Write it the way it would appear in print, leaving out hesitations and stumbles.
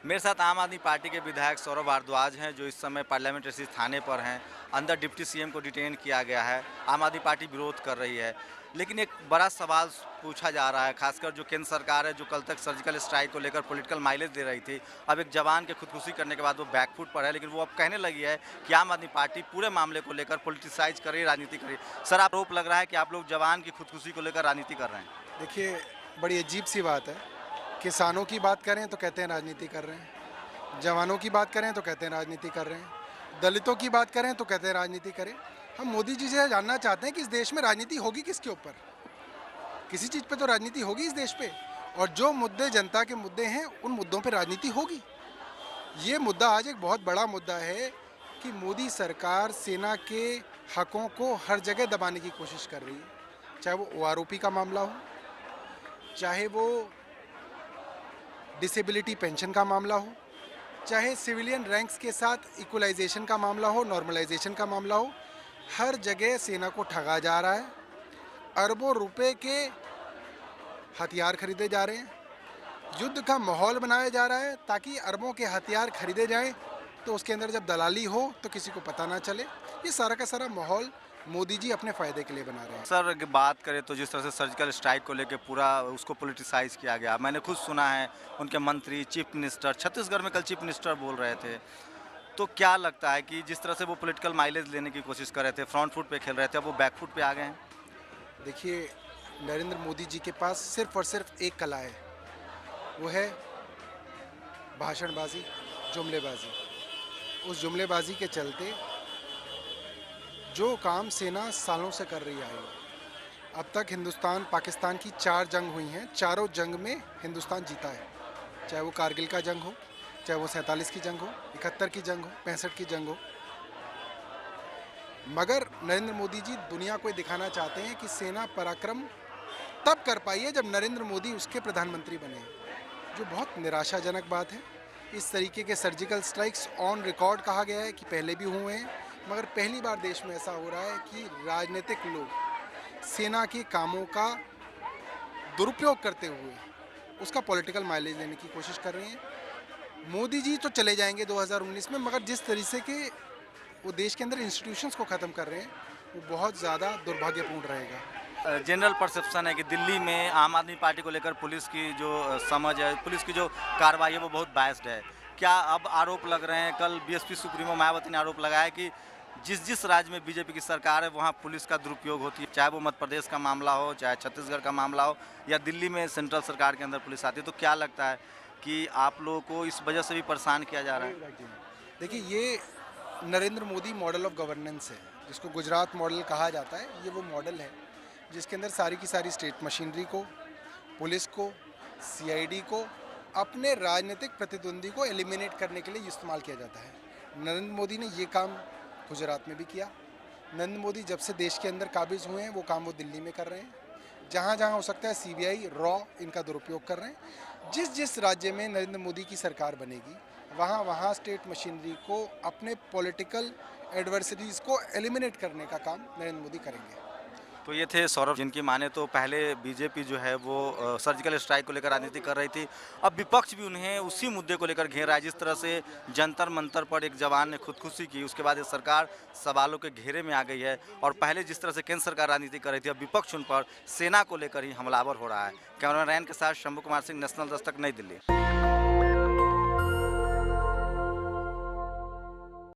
मेरे साथ आम आदमी पार्टी के विधायक सौरभ भारद्वाज हैं, जो इस समय पार्लियामेंट स्थित थाने पर हैं। अंदर डिप्टी सीएम को डिटेन किया गया है। आम आदमी पार्टी विरोध कर रही है, लेकिन एक बड़ा सवाल पूछा जा रहा है, खासकर जो केंद्र सरकार है, जो कल तक सर्जिकल स्ट्राइक को लेकर पॉलिटिकल माइलेज दे रही थी। अब एक जवान के खुदकुशी करने के बाद वो बैकफुट पर है, लेकिन वो अब कहने लगी है कि आम आदमी पार्टी पूरे मामले को लेकर पॉलिटिसाइज कर रही है, राजनीति कर रही है। सर, आरोप लग रहा है कि आप लोग जवान की खुदकुशी को लेकर राजनीति कर रहे हैं। देखिए, बड़ी अजीब सी बात है। किसानों की बात करें तो कहते हैं राजनीति कर रहे हैं, जवानों की बात करें तो कहते हैं राजनीति कर रहे हैं, दलितों की बात करें तो कहते हैं राजनीति करें। हम मोदी जी से जानना चाहते हैं कि इस देश में राजनीति होगी किसके ऊपर? किसी चीज़ पे तो राजनीति होगी इस देश पे, और जो मुद्दे जनता के मुद्दे हैं उन मुद्दों पे राजनीति होगी। ये मुद्दा आज एक बहुत बड़ा मुद्दा है कि मोदी सरकार सेना के हकों को हर जगह दबाने की कोशिश कर रही है, चाहे वो ओआरओपी का मामला हो, चाहे वो डिसेबिलिटी पेंशन का मामला हो, चाहे सिविलियन रैंक्स के साथ इक्वलाइजेशन का मामला हो, नॉर्मलाइजेशन का मामला हो। हर जगह सेना को ठगा जा रहा है। अरबों रुपए के हथियार खरीदे जा रहे हैं, युद्ध का माहौल बनाया जा रहा है ताकि अरबों के हथियार खरीदे जाएं, तो उसके अंदर जब दलाली हो तो किसी को पता ना चले। ये सारा का सारा माहौल मोदी जी अपने फ़ायदे के लिए बना रहे हैं। सर, अगर बात करें तो जिस तरह से सर्जिकल स्ट्राइक को लेकर पूरा उसको पॉलिटिसाइज किया गया, मैंने खुद सुना है उनके मंत्री, चीफ मिनिस्टर छत्तीसगढ़ में कल चीफ मिनिस्टर बोल रहे थे। तो क्या लगता है कि जिस तरह से वो पॉलिटिकल माइलेज लेने की कोशिश कर रहे थे, फ्रंट फुट पे खेल रहे थे, अब वो बैक फुट पे आ गए हैं? देखिए, नरेंद्र मोदी जी के पास सिर्फ और सिर्फ एक कला है, वो है भाषणबाजी, जुमलेबाजी। उस जुमलेबाजी के चलते जो काम सेना सालों से कर रही आई, अब तक हिंदुस्तान पाकिस्तान की 4 जंग हुई हैं, चारों जंग में हिंदुस्तान जीता है। चाहे वो कारगिल का जंग हो, चाहे वो 47 की जंग हो, 71 की जंग हो, 65 की जंग हो। मगर नरेंद्र मोदी जी दुनिया को दिखाना चाहते हैं कि सेना पराक्रम तब कर पाई है जब नरेंद्र मोदी उसके प्रधानमंत्री बने, जो बहुत निराशाजनक बात है। इस तरीके के सर्जिकल स्ट्राइक्स ऑन रिकॉर्ड कहा गया है कि पहले भी हुए हैं, मगर पहली बार देश में ऐसा हो रहा है कि राजनीतिक लोग सेना के कामों का दुरुपयोग करते हुए उसका पॉलिटिकल माइलेज लेने की कोशिश कर रहे हैं। मोदी जी तो चले जाएंगे 2019 में, मगर जिस तरीके से कि वो देश के अंदर इंस्टीट्यूशंस को ख़त्म कर रहे हैं, वो बहुत ज़्यादा दुर्भाग्यपूर्ण रहेगा। जनरल परसेप्शन है कि दिल्ली में आम आदमी पार्टी को लेकर पुलिस की जो समझ है, पुलिस की जो कार्रवाई है, वो बहुत बायस्ड है। क्या अब आरोप लग रहे हैं, कल बीएसपी सुप्रीमो मायावती ने आरोप लगाया कि जिस जिस राज्य में बीजेपी की सरकार है वहाँ पुलिस का दुरुपयोग होती है, चाहे वो मध्य प्रदेश का मामला हो, चाहे छत्तीसगढ़ का मामला हो, या दिल्ली में सेंट्रल सरकार के अंदर पुलिस आती है। तो क्या लगता है कि आप लोगों को इस वजह से भी परेशान किया जा रहा है? देखिए, ये Narendra Modi model of governance है, जिसको गुजरात मॉडल कहा जाता है। ये वो मॉडल है जिसके अंदर सारी की सारी स्टेट मशीनरी को, पुलिस को, सीआईडी को अपने राजनीतिक प्रतिद्वंदी को एलिमिनेट करने के लिए इस्तेमाल किया जाता है। नरेंद्र मोदी ने ये काम गुजरात में भी किया। नरेंद्र मोदी जब से देश के अंदर काबिज हुए हैं, वो काम वो दिल्ली में कर रहे हैं। जहाँ जहाँ हो सकता है सीबीआई, रॉ इनका दुरुपयोग कर रहे हैं। जिस जिस राज्य में नरेंद्र मोदी की सरकार बनेगी, वहाँ वहाँ स्टेट मशीनरी को अपने पॉलिटिकल एडवर्सरीज को एलिमिनेट करने का काम नरेंद्र मोदी करेंगे। तो ये थे सौरभ, जिनकी माने तो पहले बीजेपी जो है वो सर्जिकल स्ट्राइक को लेकर राजनीति कर रही थी। अब विपक्ष भी उन्हें उसी मुद्दे को लेकर घेर रहा है। जिस तरह से जंतर मंतर पर एक जवान ने खुदकुशी की, उसके बाद ये सरकार सवालों के घेरे में आ गई है। और पहले जिस तरह से केंद्र सरकार राजनीति कर रही थी, अब विपक्ष उन पर सेना को लेकर ही हमलावर हो रहा है। कैमरामैन के साथ शंभू कुमार सिंह, नेशनल दस्तक, नई दिल्ली।